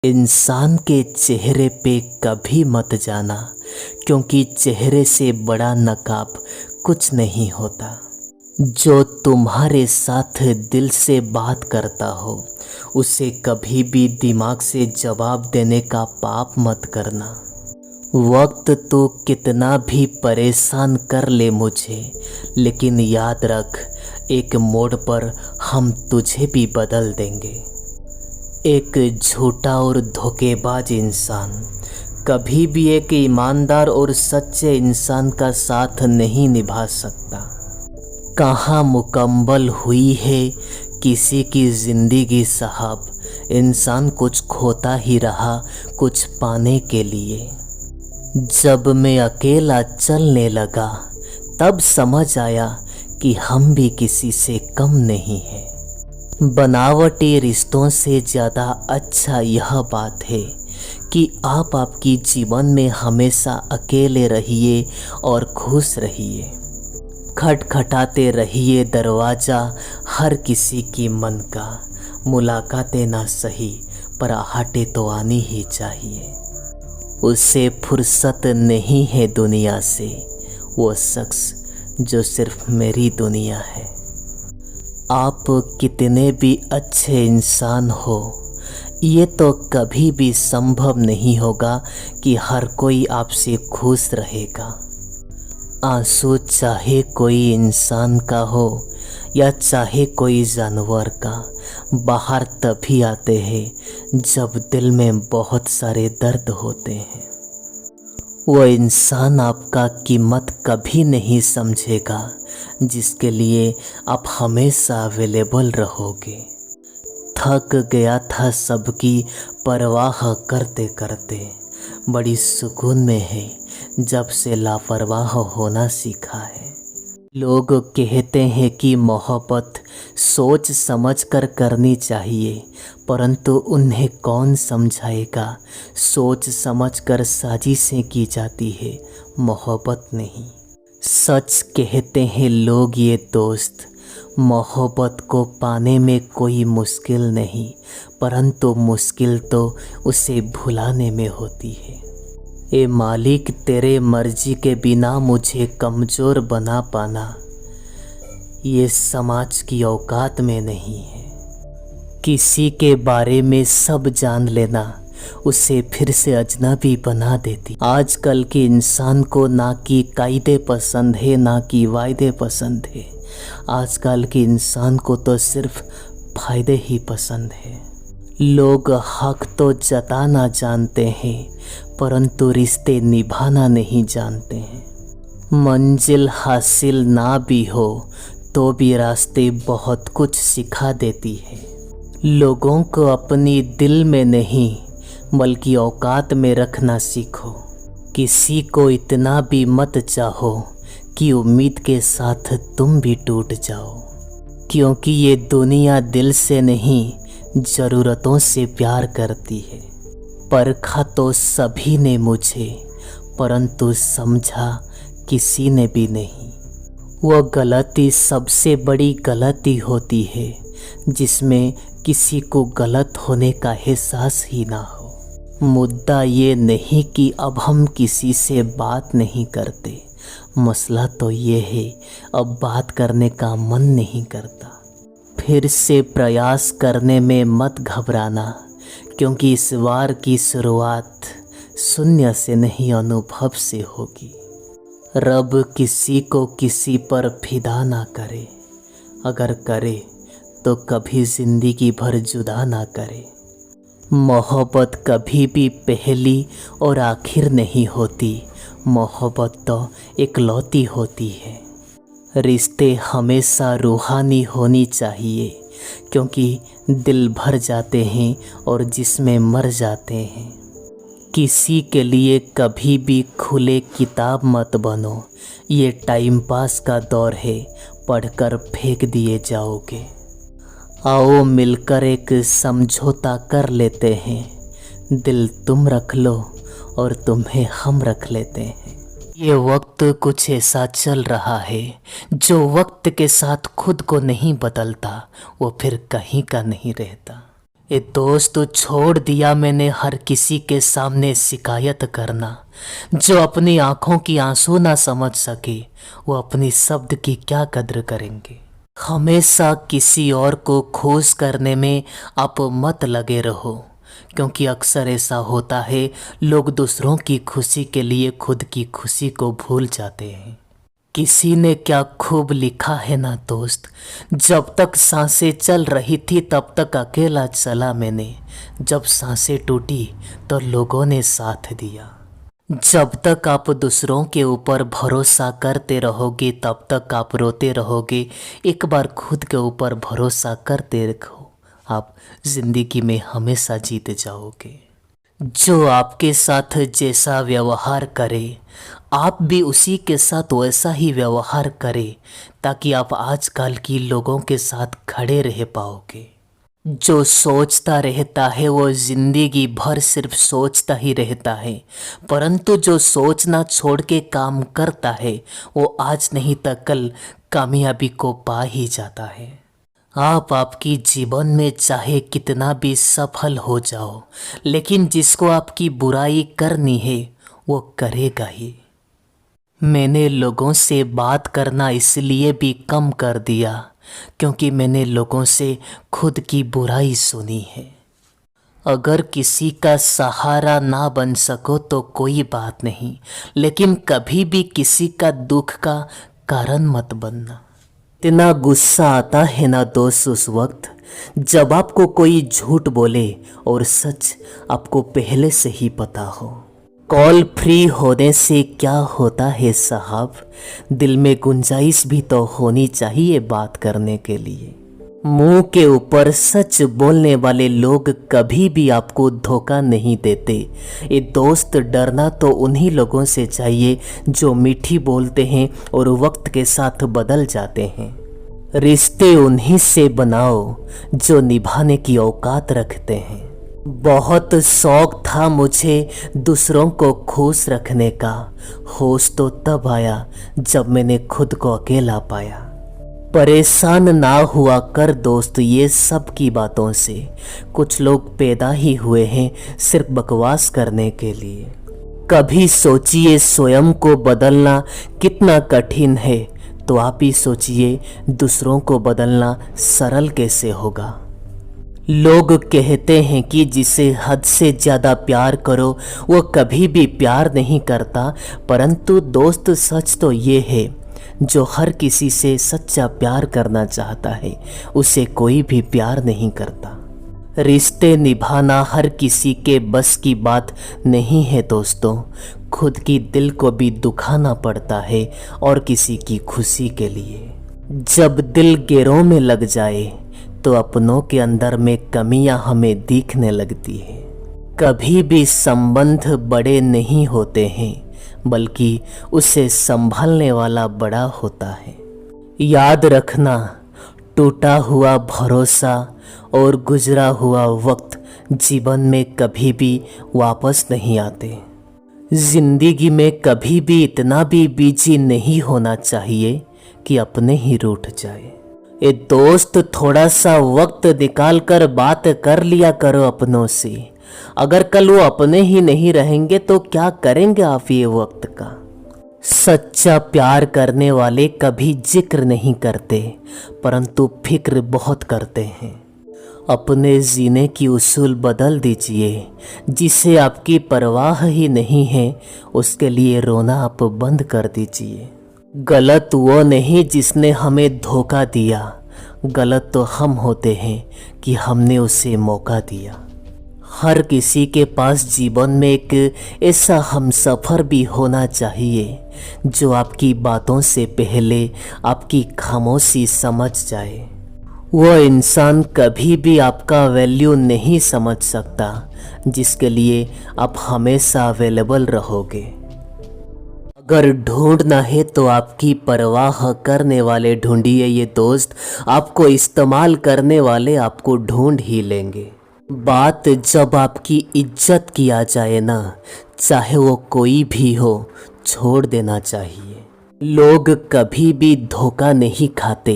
इंसान के चेहरे पे कभी मत जाना, क्योंकि चेहरे से बड़ा नकाब कुछ नहीं होता। जो तुम्हारे साथ दिल से बात करता हो उसे कभी भी दिमाग से जवाब देने का पाप मत करना। वक्त तो कितना भी परेशान कर ले मुझे, लेकिन याद रख, एक मोड़ पर हम तुझे भी बदल देंगे। एक झूठा और धोखेबाज इंसान कभी भी एक ईमानदार और सच्चे इंसान का साथ नहीं निभा सकता। कहाँ मुकम्मल हुई है किसी की ज़िंदगी साहब, इंसान कुछ खोता ही रहा कुछ पाने के लिए। जब मैं अकेला चलने लगा तब समझ आया कि हम भी किसी से कम नहीं हैं। बनावटी रिश्तों से ज़्यादा अच्छा यह बात है कि आप आपकी जीवन में हमेशा अकेले रहिए और खुश रहिए। खटखटाते रहिए दरवाज़ा हर किसी की मन का। मुलाकातें ना सही पर आहटें तो आनी ही चाहिए। उसे फुर्सत नहीं है दुनिया से, वो शख्स जो सिर्फ मेरी दुनिया है। आप कितने भी अच्छे इंसान हो, ये तो कभी भी संभव नहीं होगा कि हर कोई आपसे खुश रहेगा। आंसू चाहे कोई इंसान का हो या चाहे कोई जानवर का, बाहर तभी आते हैं जब दिल में बहुत सारे दर्द होते हैं। वो इंसान आपका कीमत कभी नहीं समझेगा जिसके लिए आप हमेशा अवेलेबल रहोगे। थक गया था सबकी परवाह करते करते, बड़ी सुकून में है जब से लापरवाह होना सीखा है। लोग कहते हैं कि मोहब्बत सोच समझ कर करनी चाहिए, परंतु उन्हें कौन समझाएगा। सोच समझ कर साजिशें की जाती है, मोहब्बत नहीं। सच कहते हैं लोग ये दोस्त, मोहब्बत को पाने में कोई मुश्किल नहीं, परंतु मुश्किल तो उसे भुलाने में होती है। ए मालिक, तेरे मर्जी के बिना मुझे कमज़ोर बना पाना ये समाज की औकात में नहीं है। किसी के बारे में सब जान लेना उसे फिर से अजनबी बना देती। आजकल के इंसान को ना कि कायदे पसंद है ना कि वायदे पसंद है। आजकल के इंसान को तो सिर्फ फायदे ही पसंद है। लोग हक तो जताना जानते हैं, परंतु रिश्ते निभाना नहीं जानते हैं। मंजिल हासिल ना भी हो तो भी रास्ते बहुत कुछ सिखा देती है। लोगों को अपनी दिल में नहीं बल्कि औकात में रखना सीखो। किसी को इतना भी मत चाहो कि उम्मीद के साथ तुम भी टूट जाओ, क्योंकि ये दुनिया दिल से नहीं ज़रूरतों से प्यार करती है। परखा तो सभी ने मुझे, परंतु समझा किसी ने भी नहीं। वो गलती सबसे बड़ी गलती होती है जिसमें किसी को गलत होने का एहसास ही ना हो। मुद्दा ये नहीं कि अब हम किसी से बात नहीं करते, मसला तो ये है अब बात करने का मन नहीं करता। फिर से प्रयास करने में मत घबराना, क्योंकि इस बार की शुरुआत शून्य से नहीं अनुभव से होगी। रब किसी को किसी पर फिदा ना करे, अगर करे तो कभी ज़िंदगी भर जुदा ना करे। मोहब्बत कभी भी पहली और आखिर नहीं होती, मोहब्बत तो इकलौती होती है। रिश्ते हमेशा रूहानी होनी चाहिए, क्योंकि दिल भर जाते हैं और जिसमें मर जाते हैं। किसी के लिए कभी भी खुले किताब मत बनो, ये टाइम पास का दौर है, पढ़कर फेंक दिए जाओगे। आओ मिलकर एक समझौता कर लेते हैं, दिल तुम रख लो और तुम्हें हम रख लेते हैं। ये वक्त कुछ ऐसा चल रहा है, जो वक्त के साथ खुद को नहीं बदलता वो फिर कहीं का नहीं रहता। ए दोस्त, छोड़ दिया मैंने हर किसी के सामने शिकायत करना। जो अपनी आंखों की आंसू ना समझ सके वो अपनी शब्द की क्या कद्र करेंगे। हमेशा किसी और को खुश करने में आप मत लगे रहो, क्योंकि अक्सर ऐसा होता है, लोग दूसरों की खुशी के लिए खुद की खुशी को भूल जाते हैं। किसी ने क्या खूब लिखा है ना दोस्त, जब तक सांसें चल रही थी तब तक अकेला चला मैंने, जब सांसें टूटी तो लोगों ने साथ दिया। जब तक आप दूसरों के ऊपर भरोसा करते रहोगे तब तक आप रोते रहोगे। एक बार खुद के ऊपर भरोसा करते रखो, आप जिंदगी में हमेशा जीत जाओगे। जो आपके साथ जैसा व्यवहार करे आप भी उसी के साथ वैसा ही व्यवहार करें, ताकि आप आजकल की लोगों के साथ खड़े रह पाओगे। जो सोचता रहता है वो जिंदगी भर सिर्फ सोचता ही रहता है, परंतु जो सोचना छोड़ के काम करता है वो आज नहीं तो कल कामयाबी को पा ही जाता है। आप आपकी जीवन में चाहे कितना भी सफल हो जाओ, लेकिन जिसको आपकी बुराई करनी है वो करेगा ही। मैंने लोगों से बात करना इसलिए भी कम कर दिया क्योंकि मैंने लोगों से खुद की बुराई सुनी है। अगर किसी का सहारा ना बन सको तो कोई बात नहीं, लेकिन कभी भी किसी का दुख का कारण मत बनना। इतना गुस्सा आता है ना दोस्त उस वक्त जब आपको कोई झूठ बोले और सच आपको पहले से ही पता हो। कॉल फ्री होने से क्या होता है साहब, दिल में गुंजाइश भी तो होनी चाहिए बात करने के लिए। मुंह के ऊपर सच बोलने वाले लोग कभी भी आपको धोखा नहीं देते। ये दोस्त, डरना तो उन्हीं लोगों से चाहिए जो मीठी बोलते हैं और वक्त के साथ बदल जाते हैं। रिश्ते उन्हीं से बनाओ जो निभाने की औकात रखते हैं। बहुत शौक था मुझे दूसरों को खुश रखने का, होश तो तब आया जब मैंने खुद को अकेला पाया। परेशान ना हुआ कर दोस्त ये सब की बातों से, कुछ लोग पैदा ही हुए हैं सिर्फ बकवास करने के लिए। कभी सोचिए स्वयं को बदलना कितना कठिन है, तो आप ही सोचिए दूसरों को बदलना सरल कैसे होगा। लोग कहते हैं कि जिसे हद से ज़्यादा प्यार करो वो कभी भी प्यार नहीं करता, परंतु दोस्त सच तो ये है, जो हर किसी से सच्चा प्यार करना चाहता है उसे कोई भी प्यार नहीं करता। रिश्ते निभाना हर किसी के बस की बात नहीं है दोस्तों, खुद की दिल को भी दुखाना पड़ता है और किसी की खुशी के लिए। जब दिल गैरों में लग जाए तो अपनों के अंदर में कमियां हमें दिखने लगती है। कभी भी संबंध बड़े नहीं होते हैं, बल्कि उसे संभालने वाला बड़ा होता है। याद रखना, टूटा हुआ भरोसा और गुजरा हुआ वक्त जीवन में कभी भी वापस नहीं आते। जिंदगी में कभी भी इतना भी बिजी नहीं होना चाहिए कि अपने ही रूठ जाए। ए दोस्त, थोड़ा सा वक्त निकाल कर बात कर लिया करो अपनों से। अगर कल वो अपने ही नहीं रहेंगे तो क्या करेंगे आप ये वक्त का। सच्चा प्यार करने वाले कभी जिक्र नहीं करते, परंतु फिक्र बहुत करते हैं। अपने जीने की उसूल बदल दीजिए। जिसे आपकी परवाह ही नहीं है उसके लिए रोना आप बंद कर दीजिए। गलत वो नहीं जिसने हमें धोखा दिया, गलत तो हम होते हैं कि हमने उसे मौका दिया। हर किसी के पास जीवन में एक ऐसा हमसफ़र भी होना चाहिए जो आपकी बातों से पहले आपकी खामोशी समझ जाए। वो इंसान कभी भी आपका वैल्यू नहीं समझ सकता जिसके लिए आप हमेशा अवेलेबल रहोगे। अगर ढूंढना है तो आपकी परवाह करने वाले ढूंढिए ये दोस्त, आपको इस्तेमाल करने वाले आपको ढूंढ ही लेंगे। बात जब आपकी इज्जत की आ जाए ना, चाहे वो कोई भी हो, छोड़ देना चाहिए। लोग कभी भी धोखा नहीं खाते।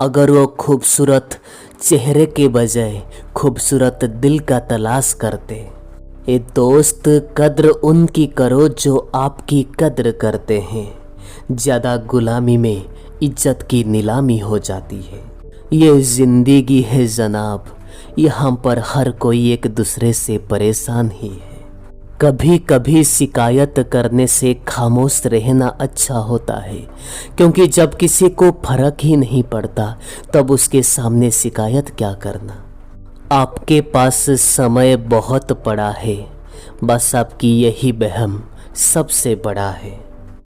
अगर वो खूबसूरत चेहरे के बजाय खूबसूरत दिल का तलाश करते। ए दोस्त, कद्र उनकी करो जो आपकी कद्र करते हैं। ज़्यादा गुलामी में इज्जत की नीलामी हो जाती है। ये ज़िंदगी है जनाब, यहाँ पर हर कोई एक दूसरे से परेशान ही है। कभी कभी शिकायत करने से खामोश रहना अच्छा होता है, क्योंकि जब किसी को फर्क ही नहीं पड़ता तब उसके सामने शिकायत क्या करना। आपके पास समय बहुत पड़ा है, बस आपकी यही वहम सबसे बड़ा है।